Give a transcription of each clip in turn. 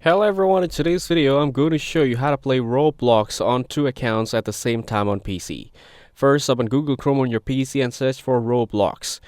Hello everyone, in today's video I'm going to show you how to play Roblox on two accounts at the same time on PC. First, open Google Chrome on your PC and search for Roblox.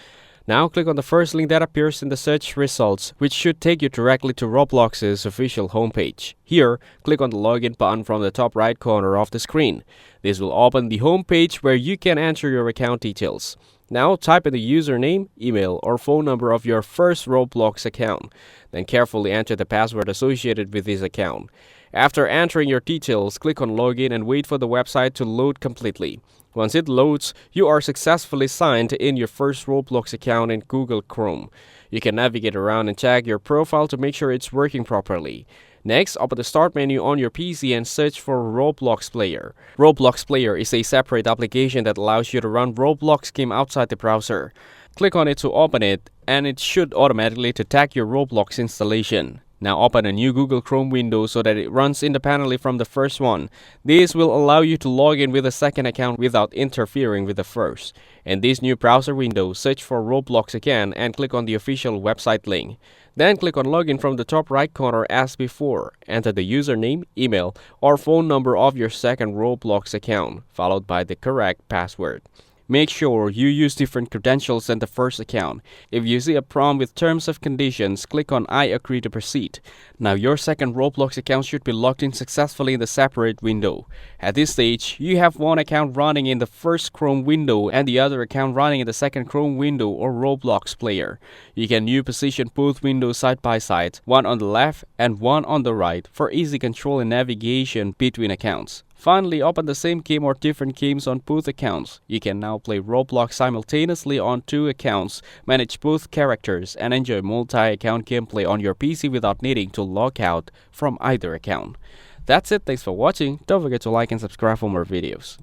Now click on the first link that appears in the search results, which should take you directly to Roblox's official homepage. Here, click on the login button from the top right corner of the screen. This will open the homepage where you can enter your account details. Now type in the username, email, or phone number of your first Roblox account. Then carefully enter the password associated with this account. After entering your details, click on login and wait for the website to load completely. Once it loads, you are successfully signed in your first Roblox account in Google Chrome. You can navigate around and check your profile to make sure it's working properly. Next, open the Start menu on your PC and search for Roblox Player. Roblox Player is a separate application that allows you to run Roblox game outside the browser. Click on it to open it, and it should automatically detect your Roblox installation. Now open a new Google Chrome window so that it runs independently from the first one. This will allow you to log in with a second account without interfering with the first. In this new browser window, search for Roblox again and click on the official website link. Then click on login from the top right corner as before. Enter the username, email, or phone number of your second Roblox account, followed by the correct password. Make sure you use different credentials than the first account. If you see a prompt with terms of conditions, click on I agree to proceed. Now your second Roblox account should be logged in successfully in the separate window. At this stage, you have one account running in the first Chrome window and the other account running in the second Chrome window or Roblox Player. You can new position both windows side by side, one on the left and one on the right, for easy control and navigation between accounts. Finally, open the same game or different games on both accounts. You can now play Roblox simultaneously on two accounts, manage both characters, and enjoy multi-account gameplay on your PC without needing to log out from either account. That's it, thanks for watching. Don't forget to like and subscribe for more videos.